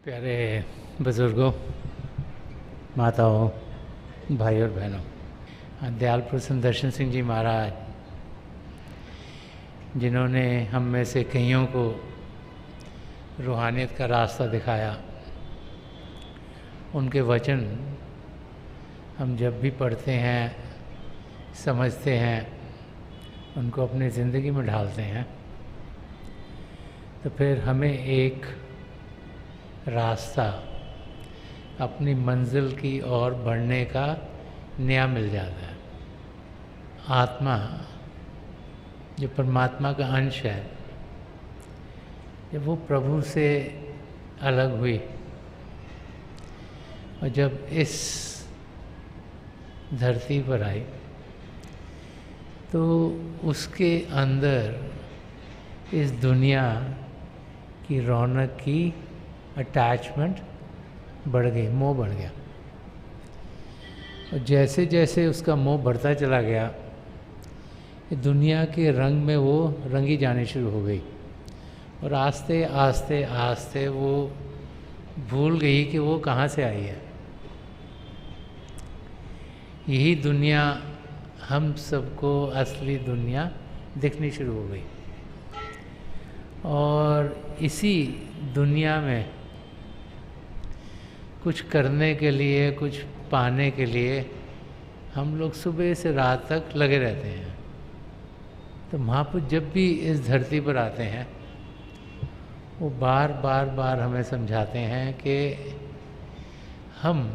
प्यारे बुज़ुर्गों, माताओं, भाई और बहनों, दयाल प्रसन्न दर्शन सिंह जी महाराज जिन्होंने हम में से कईयों को रूहानियत का रास्ता दिखाया, उनके वचन हम जब भी पढ़ते हैं, समझते हैं, उनको अपनी ज़िंदगी में ढालते हैं, तो फिर हमें एक रास्ता अपनी मंजिल की ओर बढ़ने का नया मिल जाता है। आत्मा जो परमात्मा का अंश है, जब वो प्रभु से अलग हुई और जब इस धरती पर आई, तो उसके अंदर इस दुनिया की रौनक की अटैचमेंट बढ़ गई, मोह बढ़ गया। और जैसे जैसे उसका मोह बढ़ता चला गया, दुनिया के रंग में वो रंगी जानी शुरू हो गई और आस्ते आस्ते आस्ते वो भूल गई कि वो कहाँ से आई है। यही दुनिया हम सबको असली दुनिया दिखनी शुरू हो गई और इसी दुनिया में कुछ करने के लिए, कुछ पाने के लिए हम लोग सुबह से रात तक लगे रहते हैं। तो महापुरुष जब भी इस धरती पर आते हैं, वो बार बार हमें समझाते हैं कि हम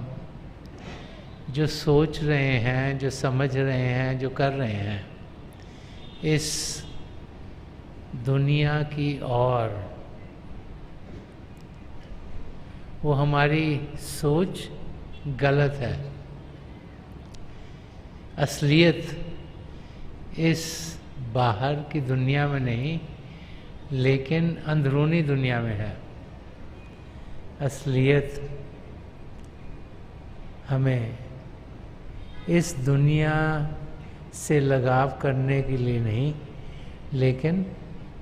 जो सोच रहे हैं, जो समझ रहे हैं, जो कर रहे हैं, इस दुनिया की ओर, वो हमारी सोच गलत है। असलियत इस बाहर की दुनिया में नहीं, लेकिन अंदरूनी दुनिया में है। असलियत हमें इस दुनिया से लगाव करने के लिए नहीं, लेकिन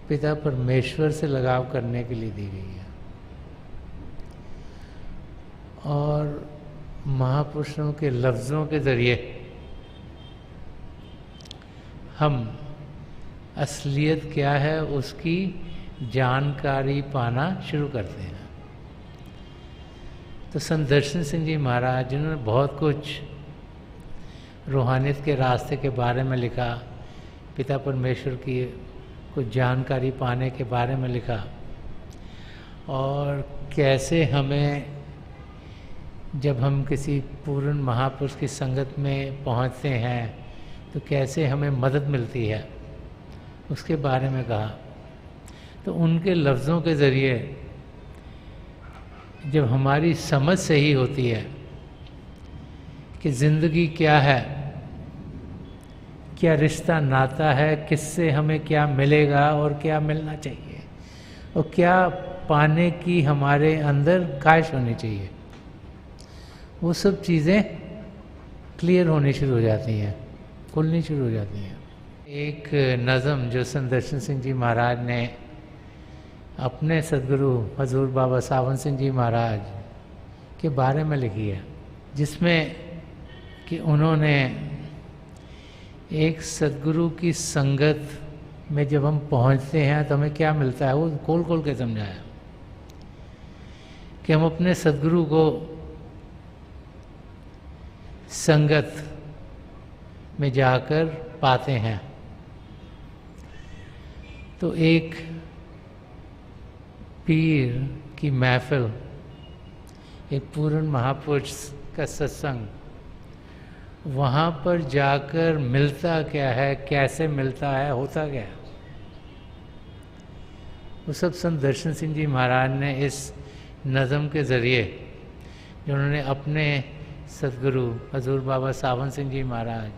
पिता परमेश्वर से लगाव करने के लिए दी गई है। और महापुरुषों के लफ्ज़ों के ज़रिए हम असलियत क्या है उसकी जानकारी पाना शुरू करते हैं। तो संत दर्शन सिंह जी महाराज जिन्होंने बहुत कुछ रूहानियत के रास्ते के बारे में लिखा, पिता परमेश्वर की कुछ जानकारी पाने के बारे में लिखा, और कैसे हमें जब हम किसी पूर्ण महापुरुष की संगत में पहुंचते हैं तो कैसे हमें मदद मिलती है, उसके बारे में कहा। तो उनके लफ्ज़ों के ज़रिए जब हमारी समझ सही होती है कि ज़िंदगी क्या है, क्या रिश्ता नाता है, किससे हमें क्या मिलेगा और क्या मिलना चाहिए, और क्या पाने की हमारे अंदर ख्वाहिश होनी चाहिए, वो सब चीज़ें क्लियर होनी शुरू हो जाती हैं, खुलनी शुरू हो जाती हैं। एक नज़म जो संत दर्शन सिंह जी महाराज ने अपने सद्गुरु हजूर बाबा सावन सिंह जी महाराज के बारे में लिखी है, जिसमें कि उन्होंने एक सद्गुरु की संगत में जब हम पहुंचते हैं तो हमें क्या मिलता है, वो खोल खोल के समझाया कि हम अपने सद्गुरु को संगत में जाकर पाते हैं। तो एक पीर की महफिल, एक पूर्ण महापुरुष का सत्संग, वहाँ पर जाकर मिलता क्या है, कैसे मिलता है, होता क्या है, वो सब संत दर्शन सिंह जी महाराज ने इस नज़म के ज़रिए जो उन्होंने अपने सद्गुरु हजूर बाबा सावन सिंह जी महाराज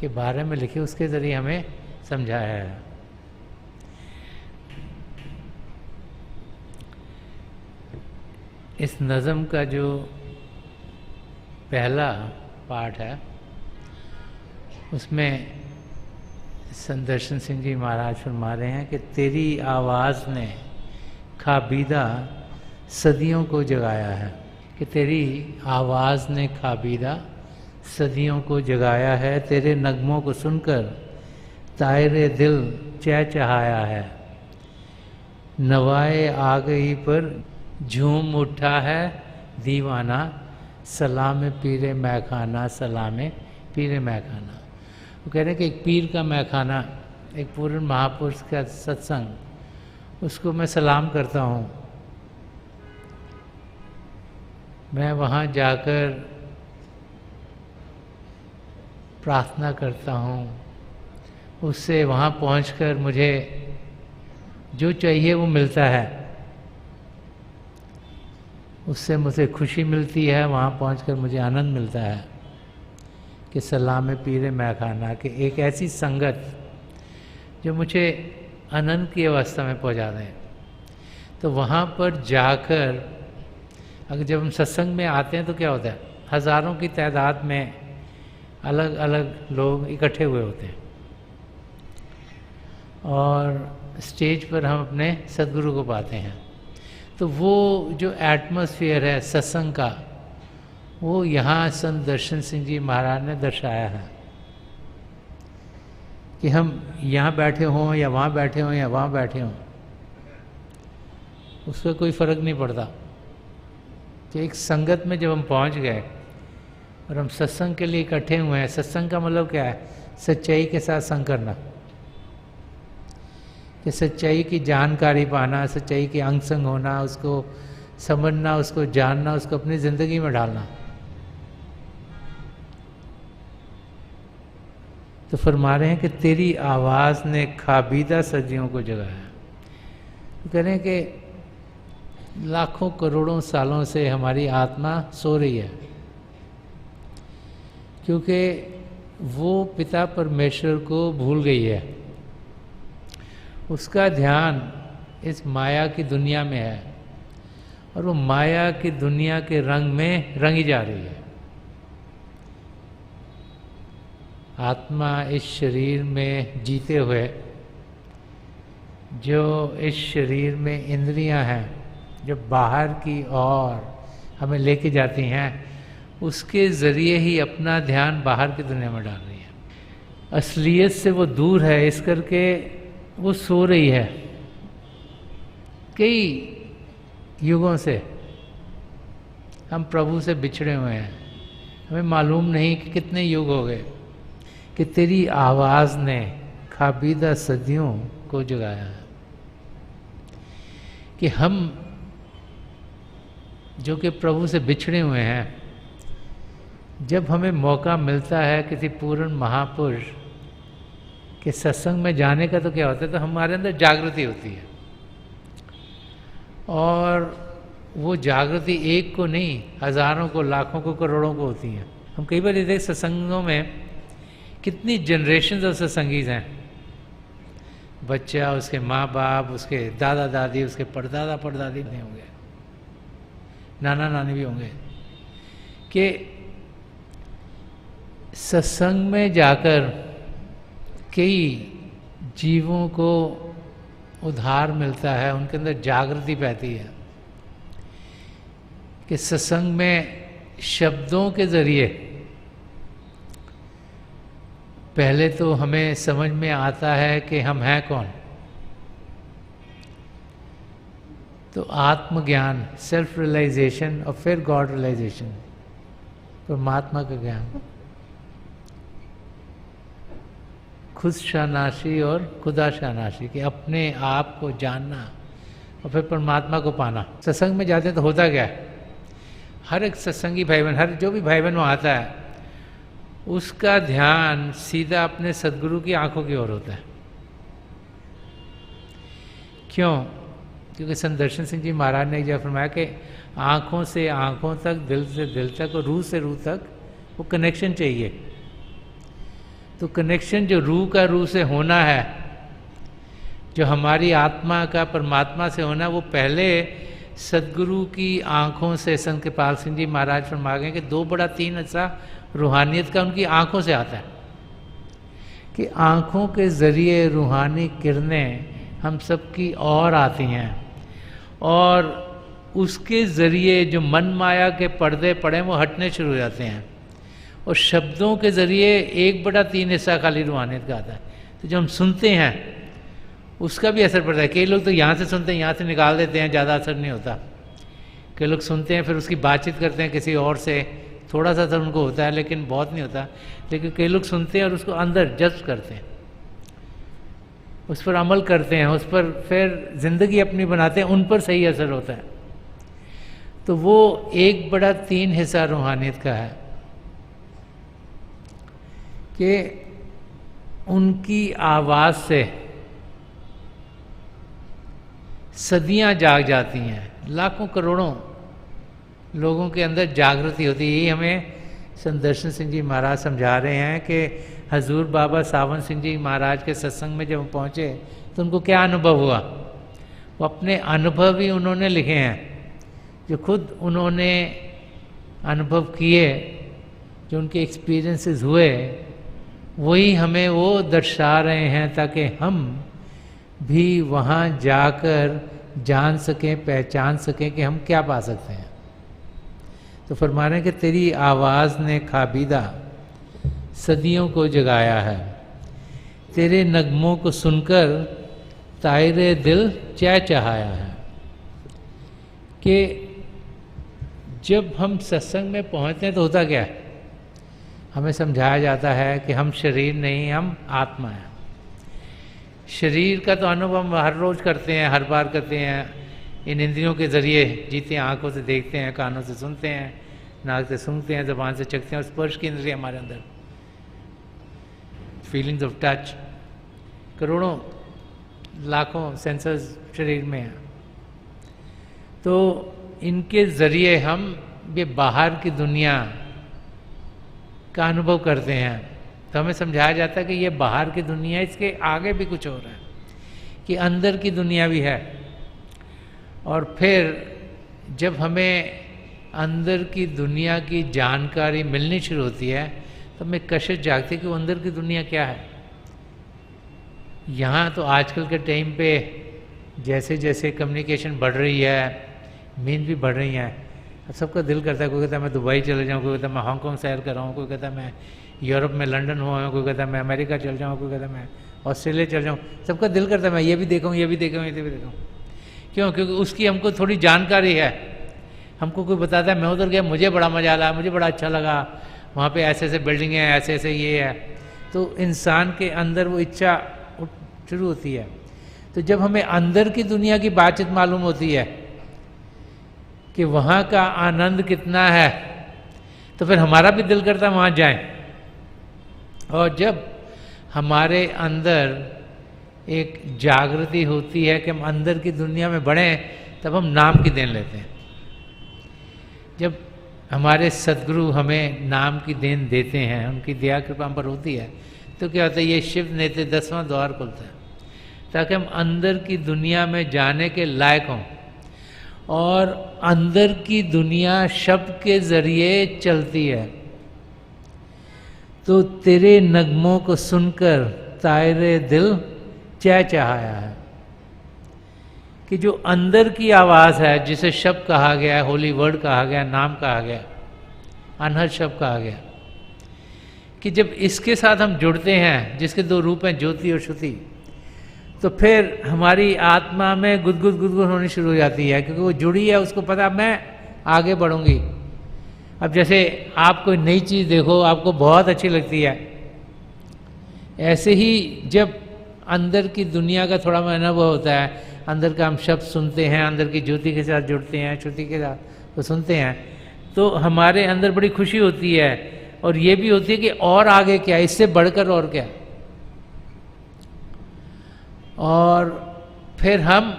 के बारे में लिखे, उसके ज़रिए हमें समझाया है। इस नज़म का जो पहला पार्ट है, उसमें संत दर्शन सिंह जी महाराज फरमा रहे हैं कि तेरी आवाज़ ने खाबीदा सदियों को जगाया है, कि तेरी आवाज़ ने खाबीदा सदियों को जगाया है, तेरे नगमों को सुनकर तायरे दिल चहचहाया है, नवाए आ गई पर झूम उठा है दीवाना, सलाम पीरे मैखाना, सलाम पीरे मैखाना। वो कह रहे हैं कि एक पीर का मैखाना, एक पूर्ण महापुरुष का सत्संग, उसको मैं सलाम करता हूँ। मैं वहाँ जाकर प्रार्थना करता हूँ, उससे वहाँ पहुँचकर मुझे जो चाहिए वो मिलता है, उससे मुझे खुशी मिलती है, वहाँ पहुँचकर मुझे आनंद मिलता है। कि सलाम पीरे मैखाना, कि एक ऐसी संगत जो मुझे आनंद की अवस्था में पहुँचा दें। तो वहाँ पर जाकर अगर जब हम सत्संग में आते हैं तो क्या होता है, हज़ारों की तादाद में अलग अलग लोग इकट्ठे हुए होते हैं और स्टेज पर हम अपने सद्गुरु को पाते हैं। तो वो जो एटमॉस्फेयर है सत्संग का, वो यहाँ संत दर्शन सिंह जी महाराज ने दर्शाया है। कि हम यहाँ बैठे हों या वहाँ बैठे हों या वहाँ बैठे हों, उसका कोई फ़र्क नहीं पड़ता। कि एक संगत में जब हम पहुँच गए और हम सत्संग के लिए इकट्ठे हुए हैं, सत्संग का मतलब क्या है, सच्चाई के साथ संग करना, कि सच्चाई की जानकारी पाना, सच्चाई के अंग संग होना, उसको समझना, उसको जानना, उसको अपनी ज़िंदगी में डालना। तो फरमा रहे हैं कि तेरी आवाज़ ने खाबीदा सदियों को जगाया। तो कह रहे हैं कि लाखों करोड़ों सालों से हमारी आत्मा सो रही है, क्योंकि वो पिता परमेश्वर को भूल गई है। उसका ध्यान इस माया की दुनिया में है और वो माया की दुनिया के रंग में रंगी जा रही है। आत्मा इस शरीर में जीते हुए, जो इस शरीर में इंद्रियां हैं, जो बाहर की ओर हमें लेके जाती हैं, उसके ज़रिए ही अपना ध्यान बाहर की दुनिया में डाल रही है। असलियत से वो दूर है, इस करके वो सो रही है। कई युगों से हम प्रभु से बिछड़े हुए हैं, हमें मालूम नहीं कि कितने युग हो गए। कि तेरी आवाज़ ने खाबीदा सदियों को जगाया है। कि हम जो कि प्रभु से बिछड़े हुए हैं, जब हमें मौका मिलता है किसी पूर्ण महापुरुष के सत्संग में जाने का, तो क्या होता है, तो हमारे अंदर जागृति होती है। और वो जागृति एक को नहीं, हज़ारों को, लाखों को, करोड़ों को होती है। हम कई बार ये देख सत्संगों में कितनी जनरेशन ऑफ सत्संगीज हैं, बच्चा, उसके माँ बाप, उसके दादा दादी, उसके परदादा परदादी भी होंगे, नाना नानी भी होंगे। कि सत्संग में जाकर कई जीवों को उद्धार मिलता है, उनके अंदर जागृति पैती है। कि सत्संग में शब्दों के ज़रिए पहले तो हमें समझ में आता है कि हम हैं कौन। तो आत्मज्ञान, सेल्फ रियलाइजेशन, और फिर गॉड रियलाइजेशन, परमात्मा का ज्ञान, खुद शानाशी और खुदा शानाशी, कि अपने आप को जानना और फिर परमात्मा को पाना। सत्संग में जाते तो होता क्या है, हर एक सत्संगी भाई बहन, हर जो भी भाई बहन वहाँ आता है, उसका ध्यान सीधा अपने सद्गुरु की आंखों की ओर होता है। क्यों? क्योंकि संत दर्शन सिंह जी महाराज ने जब फरमाया कि आंखों से आंखों तक, दिल से दिल तक और रूह से रूह तक वो कनेक्शन चाहिए। तो कनेक्शन जो रूह का रूह से होना है, जो हमारी आत्मा का परमात्मा से होना, वो पहले सद्गुरु की आंखों से, संत कृपाल सिंह जी महाराज फरमा गए कि 2/3 हिस्सा रूहानियत का उनकी आंखों से आता है। कि आंखों के ज़रिए रूहानी किरणें हम सब की ओर आती हैं और उसके ज़रिए जो मन माया के पर्दे पड़े वो हटने शुरू हो जाते हैं, और शब्दों के ज़रिए 1/3 हिस्सा खाली रूहानियत का आता है। तो जो हम सुनते हैं उसका भी असर पड़ता है। कई लोग तो यहाँ से सुनते हैं, यहाँ से निकाल देते हैं, ज़्यादा असर नहीं होता। कई लोग सुनते हैं फिर उसकी बातचीत करते हैं किसी और से, थोड़ा सा असर उनको होता है लेकिन बहुत नहीं होता। लेकिन कई लोग सुनते हैं और उसको अंदर जज्ब करते हैं, उस पर अमल करते हैं, उस पर फिर ज़िंदगी अपनी बनाते हैं, उन पर सही असर होता है। तो वो 1/3 हिस्सा रूहानियत का है कि उनकी आवाज़ से सदियां जाग जाती हैं, लाखों करोड़ों लोगों के अंदर जागृति होती है। यही हमें संत दर्शन सिंह जी महाराज समझा रहे हैं कि हजूर बाबा सावन सिंह जी महाराज के सत्संग में जब पहुँचे तो उनको क्या अनुभव हुआ। वो अपने अनुभव ही उन्होंने लिखे हैं, जो खुद उन्होंने अनुभव किए, जो उनके एक्सपीरियंसेस हुए, वही हमें वो दर्शा रहे हैं ताकि हम भी वहाँ जाकर जान सकें, पहचान सकें कि हम क्या पा सकते हैं। तो फरमा रहे हैं कि तेरी आवाज़ ने खाबीदा सदियों को जगाया है, तेरे नगमों को सुनकर तायरे दिल चहचहाया है। कि जब हम सत्संग में पहुँचते हैं तो होता क्या है, हमें समझाया जाता है कि हम शरीर नहीं, हम आत्मा हैं। शरीर का तो अनुभव हम हर रोज़ करते हैं, हर बार करते हैं, इन इंद्रियों के ज़रिए जीते हैं, आँखों से देखते हैं, कानों से सुनते हैं, नाक से सूंघते हैं, ज़बान से चखते हैं, स्पर्श की इंद्रिय हमारे अंदर, फीलिंग्स ऑफ टच, करोड़ों लाखों सेंसर्स शरीर में हैं। तो इनके ज़रिए हम ये बाहर की दुनिया का अनुभव करते हैं। तो हमें समझाया जाता है कि ये बाहर की दुनिया, इसके आगे भी कुछ हो रहा है, कि अंदर की दुनिया भी है। और फिर जब हमें अंदर की दुनिया की जानकारी मिलनी शुरू होती है तो हमें कशिश जागती है कि वो अंदर की दुनिया क्या है। यहाँ तो आजकल के टाइम पे जैसे जैसे कम्युनिकेशन बढ़ रही है, मीन भी बढ़ रही हैं, अब सबका दिल करता है, कोई कहता है मैं दुबई चले जाऊँ, कोई कहता है मैं हांगकॉन्ग सैर कर रहा हूँ, कोई कहता है मैं यूरोप में लंदन हुआ हूँ, कोई कहता है मैं अमेरिका चल जाऊँ, कोई कहता है मैं ऑस्ट्रेलिया चल जाऊँ। सबका दिल करता है मैं ये भी देखूँ, ये भी देखूँ, ये भी देखूँ। क्यों? क्योंकि उसकी हमको थोड़ी जानकारी है। हमको कोई बताता है मैं उधर गया, मुझे बड़ा मजा आया, मुझे बड़ा अच्छा लगा, वहाँ पे ऐसे ऐसे बिल्डिंग है, ऐसे ऐसे ये है। तो इंसान के अंदर वो इच्छा शुरू होती है। तो जब हमें अंदर की दुनिया की बातचीत मालूम होती है कि वहाँ का आनंद कितना है, तो फिर हमारा भी दिल करता है वहाँ जाएं। और जब हमारे अंदर एक जागृति होती है कि हम अंदर की दुनिया में बढ़ें, तब हम नाम की देन लेते हैं। जब हमारे सद्गुरु हमें नाम की देन देते हैं, उनकी दया कृपा हम पर होती है, तो क्या होता है, ये शिव नेत्र 10वां द्वार खुलता है ताकि हम अंदर की दुनिया में जाने के लायक हों। और अंदर की दुनिया शब्द के ज़रिए चलती है। तो तेरे नगमों को सुनकर तायरे दिल चहचहाया है, कि जो अंदर की आवाज़ है, जिसे शब्द कहा गया है, होली वर्ड कहा गया, नाम कहा गया, अनहद शब्द कहा गया, कि जब इसके साथ हम जुड़ते हैं, जिसके 2 रूप हैं, ज्योति और श्रुति, तो फिर हमारी आत्मा में गुदगुद गुदगुद होनी शुरू हो जाती है, क्योंकि वो जुड़ी है, उसको पता मैं आगे बढ़ूंगी। अब जैसे आप कोई नई चीज़ देखो, आपको बहुत अच्छी लगती है, ऐसे ही जब अंदर की दुनिया का थोड़ा अनुभव होता है, अंदर का हम शब्द सुनते हैं, अंदर की ज्योति के साथ जुड़ते हैं, श्रुति के साथ वो सुनते हैं, तो हमारे अंदर बड़ी खुशी होती है। और ये भी होती है कि और आगे क्या, इससे बढ़कर और क्या। और फिर हम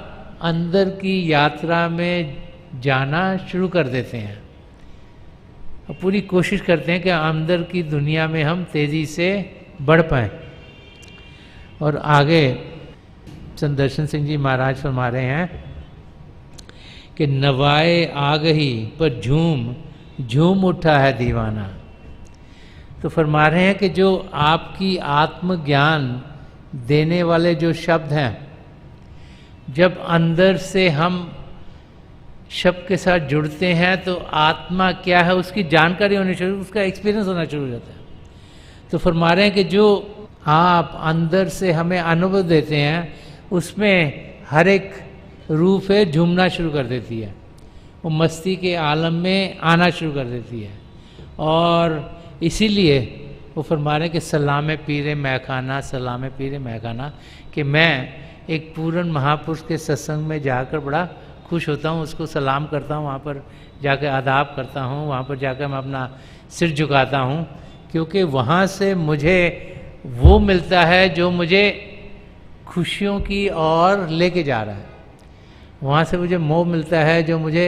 अंदर की यात्रा में जाना शुरू कर देते हैं और पूरी कोशिश करते हैं कि अंदर की दुनिया में हम तेज़ी से बढ़ पाएँ। और आगे संत दर्शन सिंह जी महाराज फरमा रहे हैं कि नवाए आ गई पर झूम झूम उठा है दीवाना। तो फरमा रहे हैं कि जो आपकी आत्मज्ञान देने वाले जो शब्द हैं, जब अंदर से हम शब्द के साथ जुड़ते हैं तो आत्मा क्या है उसकी जानकारी होनी शुरू, उसका एक्सपीरियंस होना शुरू हो जाता है। तो फरमा रहे हैं कि जो आप अंदर से हमें अनुभव देते हैं उसमें हर एक रूप है झूमना शुरू कर देती है, वो मस्ती के आलम में आना शुरू कर देती है। और इसीलिए वो फरमा रहे हैं कि सलाम पीरे मैखाना, सलाम पीरे मैखाना, कि मैं एक पूर्ण महापुरुष के सत्संग में जाकर बड़ा खुश होता हूँ, उसको सलाम करता हूँ, वहाँ पर जाकर आदाब करता हूँ, वहाँ पर जाकर मैं अपना सिर झुकाता हूँ, क्योंकि वहाँ से मुझे वो मिलता है जो मुझे खुशियों की ओर लेके जा रहा है। वहाँ से मुझे मोह मिलता है जो मुझे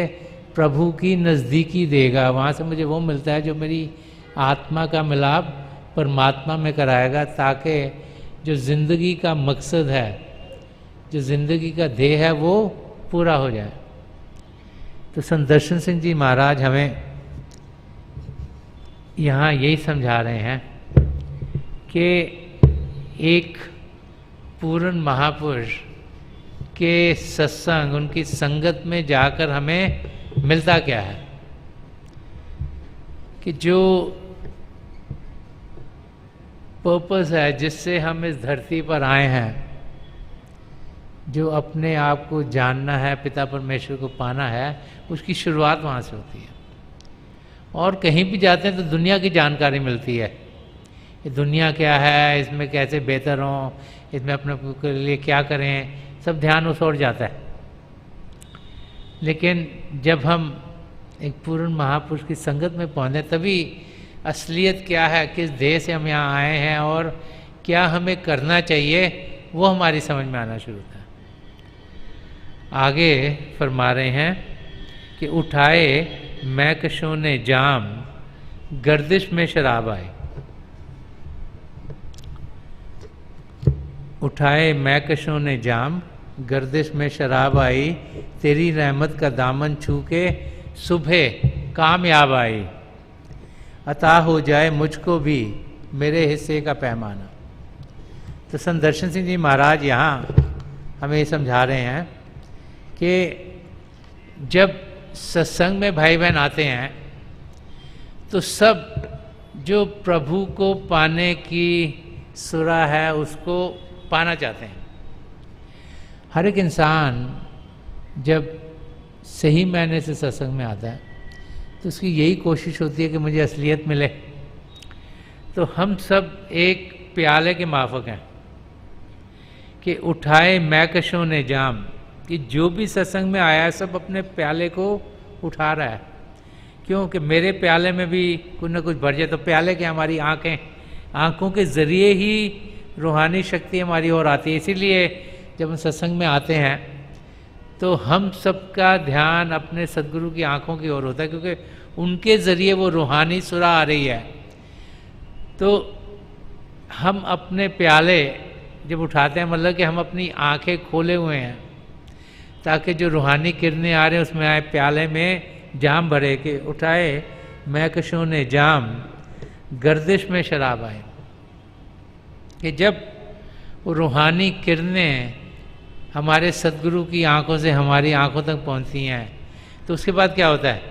प्रभु की नज़दीकी देगा। वहाँ से मुझे वो मिलता है जो मेरी आत्मा का मिलाप परमात्मा में कराएगा, ताकि जो ज़िंदगी का मकसद है, जो ज़िंदगी का ध्येय है, वो पूरा हो जाए। तो संत दर्शन सिंह जी महाराज हमें यहाँ यही समझा रहे हैं कि एक पूर्ण महापुरुष के सत्संग, उनकी संगत में जाकर हमें मिलता क्या है, कि जो पर्पस है जिससे हम इस धरती पर आए हैं, जो अपने आप को जानना है, पिता परमेश्वर को पाना है, उसकी शुरुआत वहाँ से होती है। और कहीं भी जाते हैं तो दुनिया की जानकारी मिलती है, ये दुनिया क्या है, इसमें कैसे बेहतर हों, इसमें अपने लिए क्या करें, सब ध्यान उस ओर जाता है। लेकिन जब हम एक पूर्ण महापुरुष की संगत में पहुँचे तभी असलियत क्या है, किस ध्येय से हम यहाँ आए हैं और क्या हमें करना चाहिए, वो हमारी समझ में आना शुरू होता है। आगे फरमा रहे हैं कि उठाए मैकशों ने जाम, गर्दिश में शराब आई। उठाए मैकशों ने जाम, गर्दिश में शराब आई, तेरी रहमत का दामन छू के सुबह कामयाब आई। अता हो जाए मुझको भी मेरे हिस्से का पैमाना। तो संत दर्शन सिंह जी महाराज यहाँ हमें ये समझा रहे हैं कि जब सत्संग में भाई बहन आते हैं तो सब जो प्रभु को पाने की सुरा है उसको पाना चाहते हैं। हर एक इंसान जब सही मायने से सत्संग में आता है तो उसकी यही कोशिश होती है कि मुझे असलियत मिले। तो हम सब एक प्याले के माफक हैं कि उठाए मैकशों ने जाम, कि जो भी सत्संग में आया है सब अपने प्याले को उठा रहा है। क्योंकि मेरे प्याले में भी कुछ न कुछ भर जाए। तो प्याले के हमारी आँखें, आँखों के ज़रिए ही रूहानी शक्ति हमारी ओर आती है। इसीलिए जब हम सत्संग में आते हैं तो हम सबका ध्यान अपने सद्गुरु की आँखों की ओर होता है, क्योंकि उनके ज़रिए वो रूहानी सुरा आ रही है। तो हम अपने प्याले जब उठाते हैं, मतलब कि हम अपनी आँखें खोले हुए हैं ताकि जो रूहानी किरणें आ रहे हैं उसमें आए, प्याले में जाम भरे के उठाए मैकशों ने जाम, गर्दिश में शराब आए। कि जब वो रूहानी किरणें हमारे सद्गुरु की आंखों से हमारी आंखों तक पहुंचती हैं तो उसके बाद क्या होता है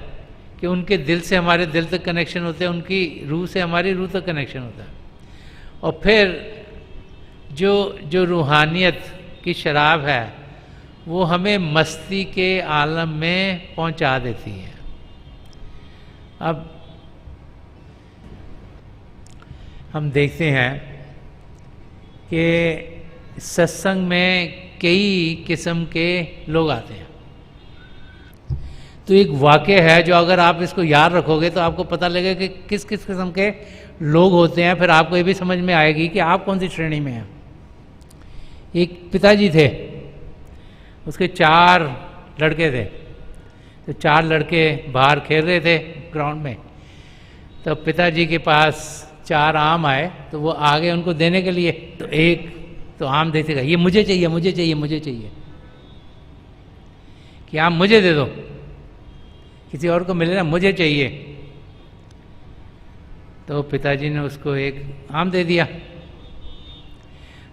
कि उनके दिल से हमारे दिल तक कनेक्शन होते हैं, उनकी रूह से हमारी रूह तक कनेक्शन होता है। और फिर जो रूहानियत की शराब है वो हमें मस्ती के आलम में पहुंचा देती है। अब हम देखते हैं कि सत्संग में कई किस्म के लोग आते हैं। तो एक वाक्य है जो अगर आप इसको याद रखोगे तो आपको पता लगेगा कि किस किस किस्म के लोग होते हैं। फिर आपको ये भी समझ में आएगी कि आप कौन सी श्रेणी में हैं। एक पिताजी थे, उसके 4 लड़के थे। तो 4 लड़के बाहर खेल रहे थे ग्राउंड में। तो पिताजी के पास 4 आम आए तो वो आगे उनको देने के लिए, तो एक तो आम देते गए, ये मुझे चाहिए, मुझे चाहिए, मुझे चाहिए, कि आम मुझे दे दो, किसी और को मिले ना, मुझे चाहिए। तो पिताजी ने उसको एक आम दे दिया।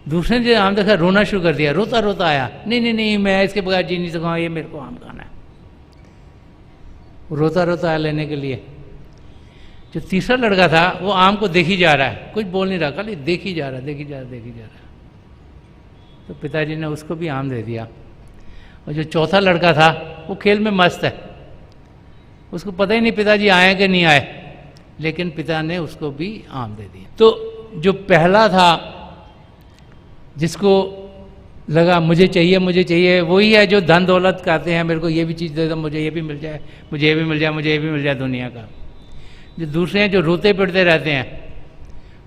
दूसरे ने आम देखा, रोना शुरू कर दिया, रोता रोता आया, नहीं नहीं नहीं, मैं इसके बगैर जी नहीं सकूँगा, ये मेरे को आम खाना है। रोता रोता आया लेने के लिए। जो तीसरा लड़का था वो आम को देखी जा रहा है, कुछ बोल नहीं रहा, खाली देखी जा रहा है, देखी जा रहा है, देखी जा रहा है। तो पिताजी ने उसको भी आम दे दिया। और जो चौथा लड़का था वो खेल में मस्त है, उसको पता ही नहीं पिताजी आए कि नहीं आए, लेकिन पिता ने उसको भी आम दे दिया। तो जो पहला था जिसको लगा मुझे चाहिए, वही है जो धन दौलत कहते हैं, मेरे को ये भी चीज़ दे दो, मुझे ये भी मिल जाए, मुझे ये भी मिल जाए, मुझे ये भी मिल जाए दुनिया का। जो दूसरे हैं जो रोते पिटते रहते हैं,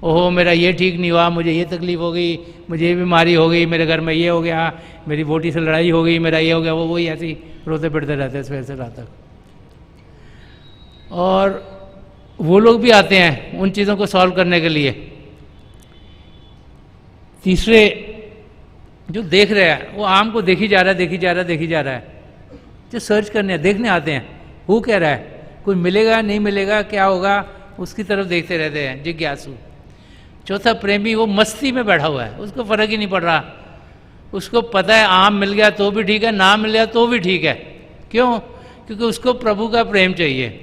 ओहो मेरा ये ठीक नहीं हुआ, मुझे ये तकलीफ हो गई, मुझे ये बीमारी हो गई, मेरे घर में ये हो गया, मेरी वोटी से लड़ाई हो गई, मेरा ये हो गया, वो वही ऐसे ही रोते पिटते रहते हैं सुबह से रात तक। और वो लोग भी आते हैं उन चीज़ों को सॉल्व करने के लिए। तीसरे जो देख रहे हैं वो आम को देखी जा रहा है, देखी जा रहा है, देखी जा रहा है। जो सर्च करने देखने आते हैं, वो कह रहा है कोई मिलेगा नहीं मिलेगा, क्या होगा, उसकी तरफ देखते रहते हैं जिज्ञासु। चौथा प्रेमी वो मस्ती में बैठा हुआ है, उसको फर्क ही नहीं पड़ रहा, उसको पता है आम मिल गया तो भी ठीक है, ना मिल गया तो भी ठीक है। क्यों? क्योंकि उसको प्रभु का प्रेम चाहिए।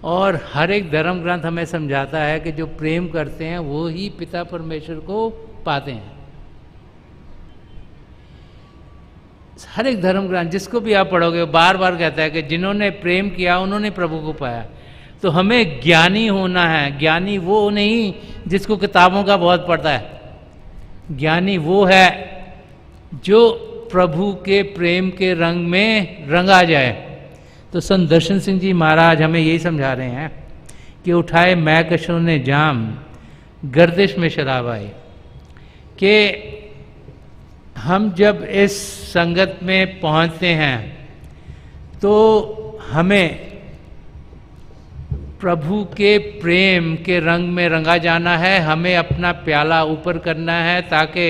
और हर एक धर्म ग्रंथ हमें समझाता है कि जो प्रेम करते हैं वो ही पिता परमेश्वर को पाते हैं। हर एक धर्म ग्रंथ जिसको भी आप पढ़ोगे बार बार कहता है कि जिन्होंने प्रेम किया उन्होंने प्रभु को पाया। तो हमें ज्ञानी होना है। ज्ञानी वो नहीं जिसको किताबों का बहुत पढ़ता है, ज्ञानी वो है जो प्रभु के प्रेम के रंग में रंगा जाए। तो संत दर्शन सिंह जी महाराज हमें यही समझा रहे हैं कि उठाए मैकशों ने जाम, गर्दिश में शराब आई। कि हम जब इस संगत में पहुंचते हैं तो हमें प्रभु के प्रेम के रंग में रंगा जाना है, हमें अपना प्याला ऊपर करना है ताकि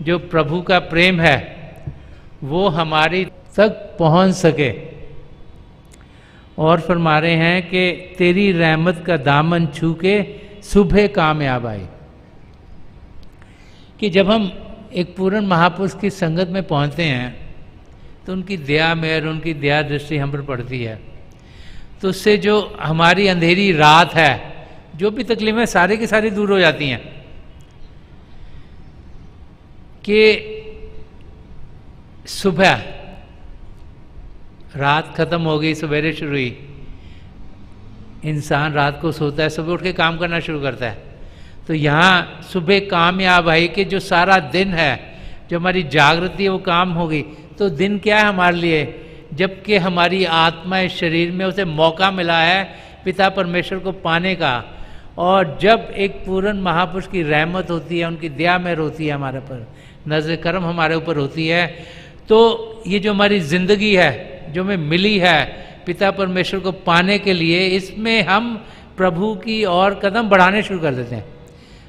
जो प्रभु का प्रेम है वो हमारी तक पहुंच सके। और फरमा रहे हैं कि तेरी रहमत का दामन छू के सुबह कामयाब आई। कि जब हम एक पूर्ण महापुरुष की संगत में पहुंचते हैं तो उनकी दया मेहर, उनकी दया दृष्टि हम पर पड़ती है। तो उससे जो हमारी अंधेरी रात है, जो भी तकलीफें सारी की सारी दूर हो जाती हैं। कि सुबह रात खत्म हो गई, सवेरे शुरू हुई। इंसान रात को सोता है, सुबह उठ के काम करना शुरू करता है। तो यहाँ सुबह कामयाब आई कि जो सारा दिन है, जो हमारी जागृति है वो काम हो गई। तो दिन क्या है हमारे लिए? जबकि हमारी आत्मा इस शरीर में उसे मौका मिला है पिता परमेश्वर को पाने का। और जब एक पूर्ण महापुरुष की रहमत होती है, उनकी दया मेहर होती है हमारे पर, नज़र करम हमारे ऊपर होती है, तो ये जो हमारी ज़िंदगी है जो हमें मिली है पिता परमेश्वर को पाने के लिए, इसमें हम प्रभु की और कदम बढ़ाने शुरू कर देते हैं।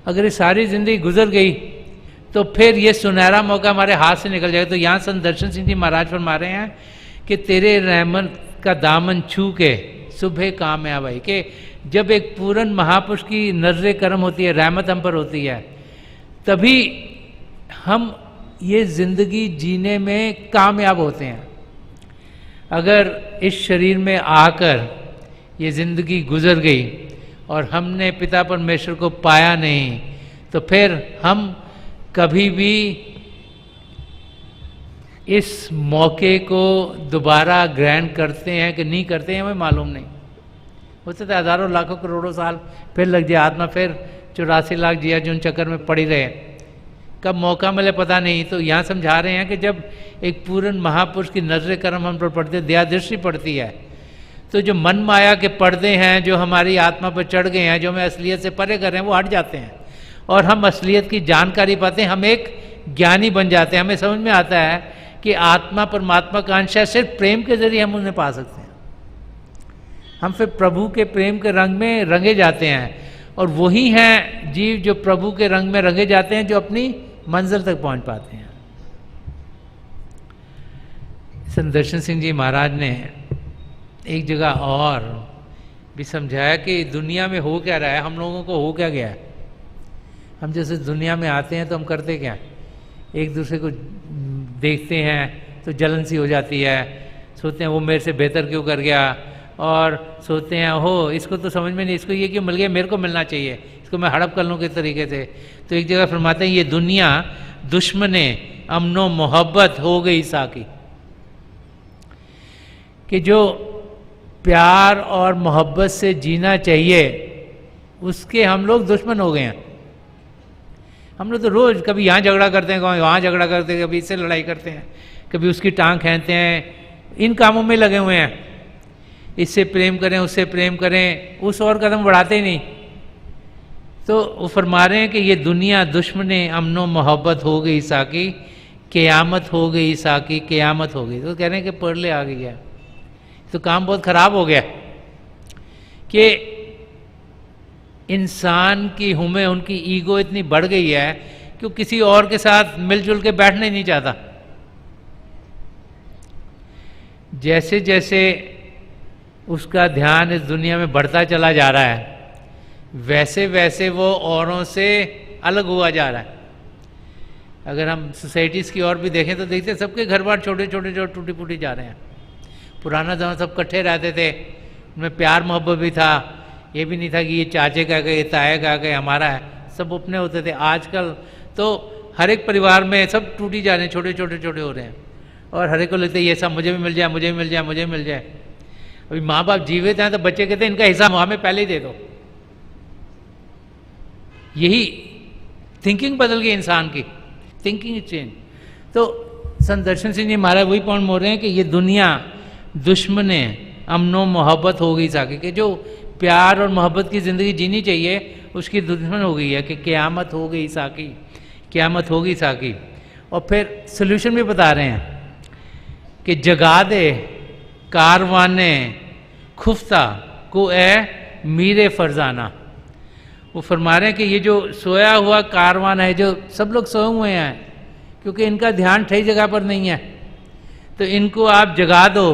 अगर ये सारी ज़िंदगी गुजर गई तो फिर ये सुनहरा मौका हमारे हाथ से निकल जाएगा। तो यहाँ संत दर्शन सिंह जी महाराज फरमा रहे हैं कि तेरे रहमत का दामन छू के सुबह कामयाब आई। कि जब एक पूर्ण महापुरुष की नजर करम होती है, रहमत हम पर होती है, तभी हम ये ज़िंदगी जीने में कामयाब होते हैं। अगर इस शरीर में आकर ये ज़िंदगी गुजर गई और हमने पिता परमेश्वर को पाया नहीं, तो फिर हम कभी भी इस मौके को दोबारा ग्रहण करते हैं कि नहीं करते हैं हमें मालूम नहीं। होते तो हज़ारों लाखों करोड़ों साल फिर लग जाए, आत्मा फिर 84 लाख जिया जो उन चक्कर में पड़ी रहे, कब मौका मिले पता नहीं। तो यहाँ समझा रहे हैं कि जब एक पूर्ण महापुरुष की नजर करम हम पर पड़ती है, दया दृष्टि पड़ती है, तो जो मन माया के पर्दे हैं जो हमारी आत्मा पर चढ़ गए हैं, जो हमें असलियत से परे कर रहे हैं, वो हट जाते हैं और हम असलियत की जानकारी पाते हैं। हम एक ज्ञानी बन जाते हैं। हमें समझ में आता है कि आत्मा परमात्मा का अंश है, सिर्फ प्रेम के जरिए हम उन्हें पा सकते हैं। हम फिर प्रभु के प्रेम के रंग में रंगे जाते हैं और वही हैं जीव जो प्रभु के रंग में रंगे जाते हैं, जो अपनी मंजिल तक पहुंच पाते हैं। संत दर्शन सिंह जी महाराज ने एक जगह और भी समझाया कि दुनिया में हो क्या रहा है, हम लोगों को हो क्या गया है। हम जैसे दुनिया में आते हैं तो हम करते क्या है, एक दूसरे को देखते हैं तो जलन सी हो जाती है, सोचते हैं वो मेरे से बेहतर क्यों कर गया, और सोचते हैं हो इसको तो समझ में नहीं, इसको ये क्यों मिल गया, मेरे को मिलना चाहिए, इसको मैं हड़प कर लूँ किस तरीके से। तो एक जगह फरमाते हैं ये दुनिया दुश्मने अमनो मोहब्बत हो गई साकी, कि जो प्यार और मोहब्बत से जीना चाहिए उसके हम लोग दुश्मन हो गए हैं। हम लोग तो रोज़ कभी यहाँ झगड़ा करते हैं, कभी वहाँ झगड़ा करते हैं, कभी इससे लड़ाई करते हैं, कभी उसकी टांग खींचते हैं, इन कामों में लगे हुए हैं। इससे प्रेम करें, उससे प्रेम करें, उस और कदम बढ़ाते ही नहीं। तो वो फरमा रहे हैं कि ये दुनिया दुश्मने अमनो मोहब्बत हो गई साकी, क़यामत हो गई साकी, क़यामत हो गई। तो कह रहे हैं कि परले आ गई है, तो काम बहुत ख़राब हो गया कि इंसान की हुमें, उनकी ईगो इतनी बढ़ गई है कि वो किसी और के साथ मिलजुल के बैठना ही नहीं चाहता। जैसे जैसे उसका ध्यान इस दुनिया में बढ़ता चला जा रहा है, वैसे वैसे वो औरों से अलग हुआ जा रहा है। अगर हम सोसाइटीज़ की ओर भी देखें तो देखते हैं सबके घर बार छोटे छोटे जो टूटी फूटी जा रहे हैं। पुराना ज़माना सब इकट्ठे रहते थे, उनमें प्यार मोहब्बत भी था, ये भी नहीं था कि ये चाचे का गए, ये ताए का गए, हमारा है, सब अपने होते थे। आजकल तो हर एक परिवार में सब टूटी जा रहे हैं, छोटे छोटे छोटे हो रहे हैं, और हर एक को लगता है ये सब मुझे भी मिल जाए, मुझे भी मिल जाए, मुझे भी मिल जाए। अभी माँ बाप जीवित हैं तो बच्चे कहते हैं इनका हिस्सा हमें पहले ही दे दो। यही थिंकिंग बदल गई इंसान की, थिंकिंग चेंज। तो संत दर्शन सिंह जी महाराज वही पॉइंट बोल रहे हैं कि ये दुनिया दुश्मने अमनो मोहब्बत हो गई साकी, कि जो प्यार और मोहब्बत की ज़िंदगी जीनी चाहिए उसकी दुश्मन हो गई है, कि क़यामत हो गई साकी, क़यामत हो गई साकी। और फिर सल्यूशन भी बता रहे हैं कि जगा दे कारवाने खुफ्ता को ए मीरे फरजाना। वो फरमा रहे हैं कि ये जो सोया हुआ कारवान है, जो सब लोग सोए हुए हैं क्योंकि इनका ध्यान सही जगह पर नहीं है, तो इनको आप जगा दो।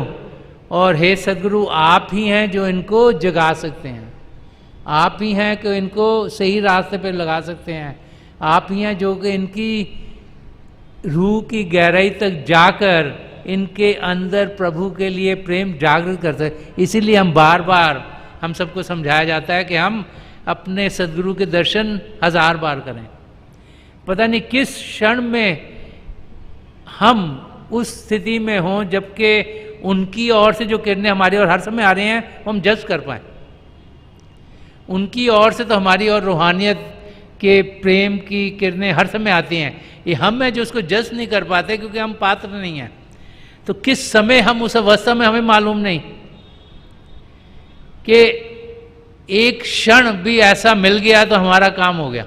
और हे सदगुरु, आप ही हैं जो इनको जगा सकते हैं, आप ही हैं कि इनको सही रास्ते पर लगा सकते हैं, आप ही हैं जो कि इनकी रूह की गहराई तक जाकर इनके अंदर प्रभु के लिए प्रेम जागृत कर सकते। इसीलिए हम बार बार हम सबको समझाया जाता है कि हम अपने सदगुरु के दर्शन 1000 बार करें। पता नहीं किस क्षण में हम उस स्थिति में हों जबकि उनकी ओर से जो किरणें हमारी ओर हर समय आ रही हैं वो हम जज कर पाएँ। उनकी ओर से तो हमारी और रूहानियत के प्रेम की किरणें हर समय आती हैं, ये हम हैं जो उसको जज नहीं कर पाते क्योंकि हम पात्र नहीं हैं। तो किस समय हम उस अवस्था में हमें मालूम नहीं कि एक क्षण भी ऐसा मिल गया तो हमारा काम हो गया।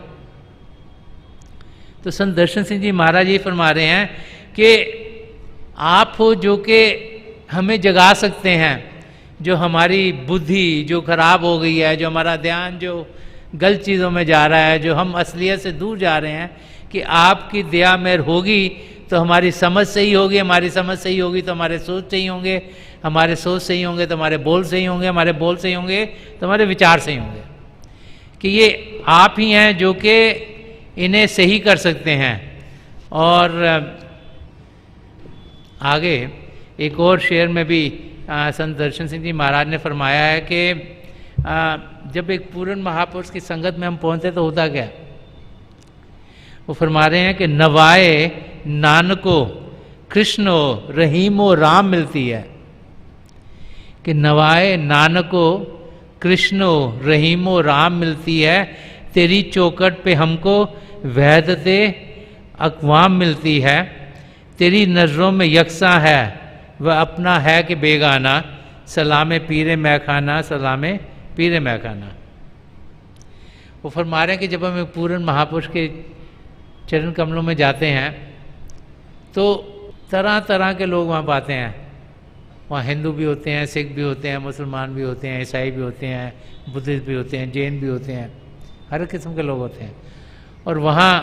तो संत दर्शन सिंह जी महाराज ये फरमा रहे हैं कि आप हो जो कि हमें जगा सकते हैं, जो हमारी बुद्धि जो खराब हो गई है, जो हमारा ध्यान जो गलत चीज़ों में जा रहा है, जो हम असलियत से दूर जा रहे हैं, कि आपकी दया मेहर होगी तो हमारी समझ सही होगी, हमारी समझ सही होगी तो हमारे सोच सही होंगे, हमारे सोच सही होंगे तो हमारे बोल सही होंगे, हमारे बोल सही होंगे तो हमारे विचार सही होंगे। कि ये आप ही हैं जो कि इन्हें सही कर सकते हैं। और आगे एक और शेर में भी संत दर्शन सिंह जी महाराज ने फरमाया है कि जब एक पूर्ण महापुरुष की संगत में हम पहुँचते तो होता क्या, वो फरमा रहे हैं कि नवाए नानको कृष्णो रहीमो राम मिलती है। कि नवाए नानको कृष्णो रहीमो राम मिलती है, तेरी चौखट पे हमको वहदते अक़वाम मिलती है, तेरी नज़रों में यकसा है वह अपना है कि बेगाना, सलामे पीरे मैखाना, सलामे पीरे मैखाना। वो फरमा रहे हैं कि जब हम एक पूर्ण महापुरुष के चरण कमलों में जाते हैं तो तरह तरह के लोग वहाँ पाते हैं। वहाँ हिंदू भी होते हैं, सिख भी होते हैं, मुसलमान भी होते हैं, ईसाई भी होते हैं, बुद्धिस्ट भी होते हैं, जैन भी होते हैं, हर किस्म के लोग होते हैं। और वहाँ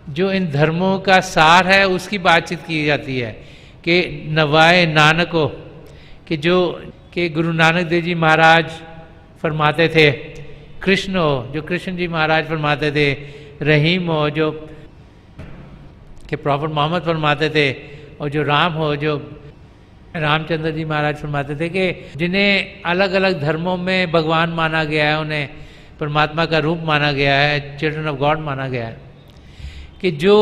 जो इन धर्मों का सार है उसकी बातचीत की जाती है कि नवाए नानको, कि जो कि गुरु नानक देव जी महाराज फरमाते थे, कृष्ण हो जो कृष्ण जी महाराज फरमाते थे, रहीम हो जो कि प्रॉफेट मोहम्मद फरमाते थे, और जो राम हो जो रामचंद्र जी महाराज फरमाते थे कि जिन्हें अलग अलग धर्मों में भगवान माना गया है, उन्हें परमात्मा का रूप माना गया है, चिल्ड्रन ऑफ गॉड माना गया है, कि जो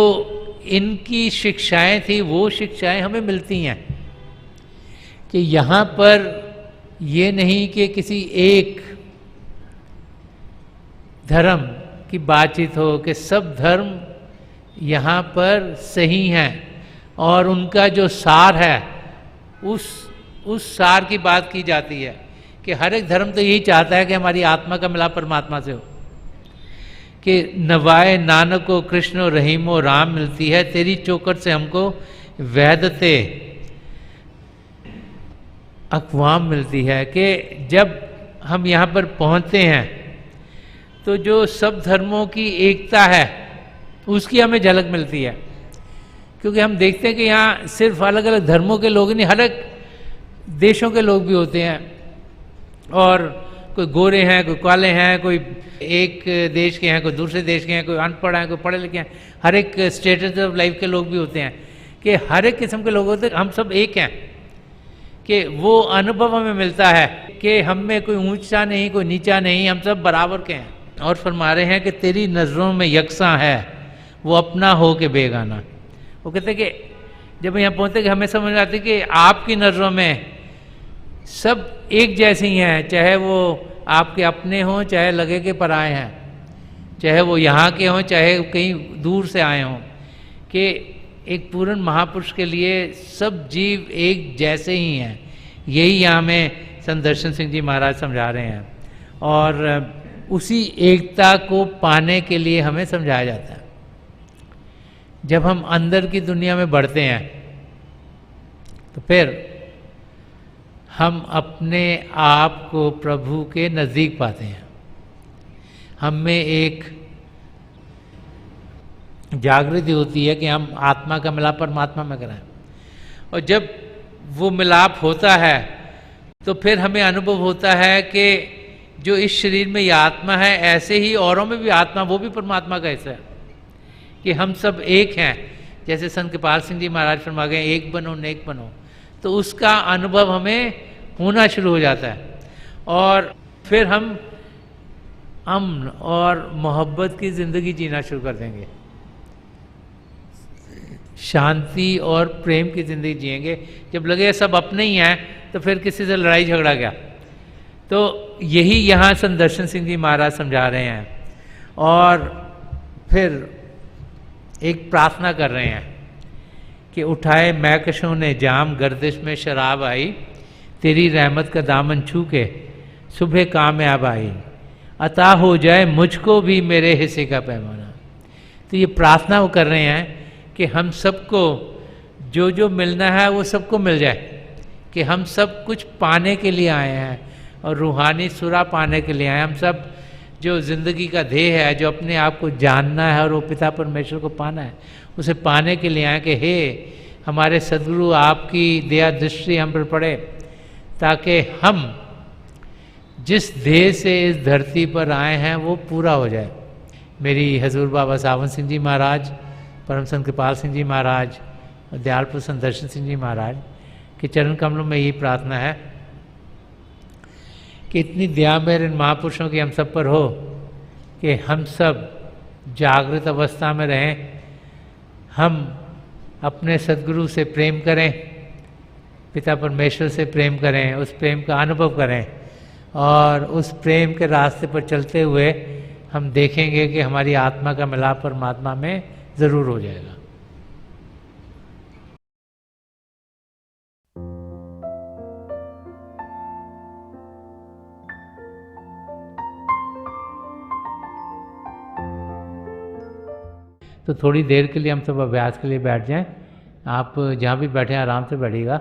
इनकी शिक्षाएं थी वो शिक्षाएं हमें मिलती हैं कि यहाँ पर ये नहीं कि किसी एक धर्म की बातचीत हो, कि सब धर्म यहाँ पर सही हैं और उनका जो सार है उस सार की बात की जाती है कि हर एक धर्म तो यही चाहता है कि हमारी आत्मा का मिलाप परमात्मा से हो, कि नवाए नानको कृष्ण रहीमो राम मिलती है, तेरी चौखट से हमको वैधते अक़वाम मिलती है। कि जब हम यहाँ पर पहुँचते हैं तो जो सब धर्मों की एकता है उसकी हमें झलक मिलती है, क्योंकि हम देखते हैं कि यहाँ सिर्फ अलग अलग धर्मों के लोग नहीं, हर एक देशों के लोग भी होते हैं, और कोई गोरे हैं, कोई काले हैं, कोई एक देश के हैं, कोई दूसरे देश के हैं, कोई अनपढ़ हैं, कोई पढ़े लिखे हैं, हर एक स्टेटस ऑफ लाइफ के लोग भी होते हैं, कि हर एक किस्म के लोग होते हैं। हम सब एक हैं, कि वो अनुभव हमें मिलता है कि हम में कोई ऊंचा नहीं, कोई नीचा नहीं, हम सब बराबर के हैं। और फरमा रहे हैं कि तेरी नज़रों में यकसा है वो अपना हो के बेगाना। वो कहते हैं कि जब यहाँ पहुँचते कि हमें समझ आती कि आपकी नज़रों में सब एक जैसे ही हैं, चाहे वो आपके अपने हों, चाहे लगे के पराए हैं, चाहे वो यहाँ के हों, चाहे कहीं दूर से आए हों, कि एक पूर्ण महापुरुष के लिए सब जीव एक जैसे ही हैं। यही यहाँ हमें संत दर्शन सिंह जी महाराज समझा रहे हैं, और उसी एकता को पाने के लिए हमें समझाया जाता है। जब हम अंदर की दुनिया में बढ़ते हैं तो फिर हम अपने आप को प्रभु के नज़दीक पाते हैं। हम में एक जागृति होती है कि हम आत्मा का मिलाप परमात्मा में कराएं, और जब वो मिलाप होता है तो फिर हमें अनुभव होता है कि जो इस शरीर में ये आत्मा है, ऐसे ही औरों में भी आत्मा, वो भी परमात्मा का हिस्सा है, कि हम सब एक हैं। जैसे संत कृपाल सिंह जी महाराज फरमा गए, एक बनो नेक बनो, तो उसका अनुभव हमें होना शुरू हो जाता है, और फिर हम अमन और मोहब्बत की ज़िंदगी जीना शुरू कर देंगे, शांति और प्रेम की ज़िंदगी जिएंगे। जब लगे सब अपने ही हैं तो फिर किसी से लड़ाई झगड़ा गया। तो यही यहाँ संत दर्शन सिंह जी महाराज समझा रहे हैं, और फिर एक प्रार्थना कर रहे हैं कि उठाए मैकशों ने जाम, गर्दिश में शराब आई, तेरी रहमत का दामन छू के सुबह कामयाब आई, अता हो जाए मुझको भी मेरे हिस्से का पैमाना। तो ये प्रार्थना वो कर रहे हैं कि हम सबको जो जो मिलना है वो सबको मिल जाए, कि हम सब कुछ पाने के लिए आए हैं और रूहानी सुरा पाने के लिए आए हैं। हम सब जो ज़िंदगी का ध्येय है, जो अपने आप को जानना है और वो पिता परमेश्वर को पाना है, उसे पाने के लिए आए कि हे हमारे सदगुरु, आपकी दया दृष्टि हम पर पड़े, ताकि हम जिस ध्येय से इस धरती पर आए हैं वो पूरा हो जाए। मेरी हजूर बाबा सावन सिंह जी महाराज, परम संत कृपाल सिंह जी महाराज और दयालपुर संत दर्शन सिंह जी महाराज के चरण कमलों में यही प्रार्थना है कि इतनी दया मेरे इन महापुरुषों की हम सब पर हो कि हम सब जागृत अवस्था में रहें, हम अपने सद्गुरु से प्रेम करें, पिता परमेश्वर से प्रेम करें, उस प्रेम का अनुभव करें, और उस प्रेम के रास्ते पर चलते हुए हम देखेंगे कि हमारी आत्मा का मिलाप परमात्मा में ज़रूर हो जाएगा। तो थोड़ी देर के लिए हम सब अभ्यास के लिए बैठ जाएं। आप जहाँ भी बैठे हैं आराम से बैठिएगा,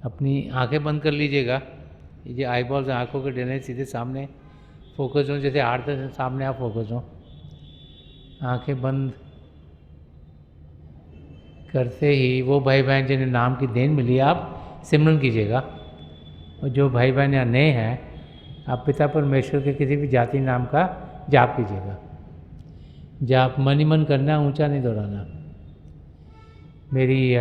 अपनी आंखें बंद कर लीजिएगा। ये आई बॉल्स आँखों के डले सीधे सामने फोकस हो, जैसे आठ दस सामने आप फोकस हो। आंखें बंद करते ही वो भाई बहन जिन्हें नाम की देन मिली आप सिमरन कीजिएगा, और जो भाई बहन यहाँ नए हैं आप पिता परमेश्वर के किसी भी जाति नाम का जाप कीजिएगा। जाप मन ही मन करना, ऊंचा नहीं दोहराना। मेरी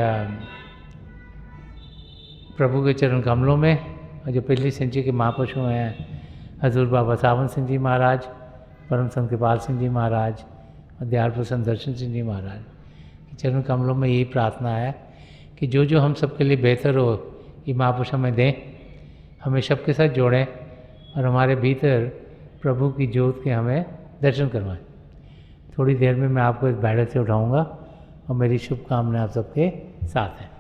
प्रभु के चरण कमलों में, और जो पिछली सेंचुरी के महापुरुष हैं, हजूर बाबा सावन सिंह जी महाराज, परम संत कृपाल सिंह जी महाराज और दयाल प्रसन्न दर्शन सिंह जी महाराज के चरण कमलों में यही प्रार्थना है कि जो जो हम सबके लिए बेहतर हो ये महापुरुष हमें दें, हमें सबके साथ जोड़ें और हमारे भीतर प्रभु की ज्योत के हमें दर्शन करवाएं। थोड़ी देर में मैं आपको इस बैठक से उठाऊंगा और मेरी शुभकामनाएं आप सबके साथ हैं।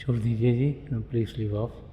छोड़ दीजिए जी, प्लीज लीव ऑफ।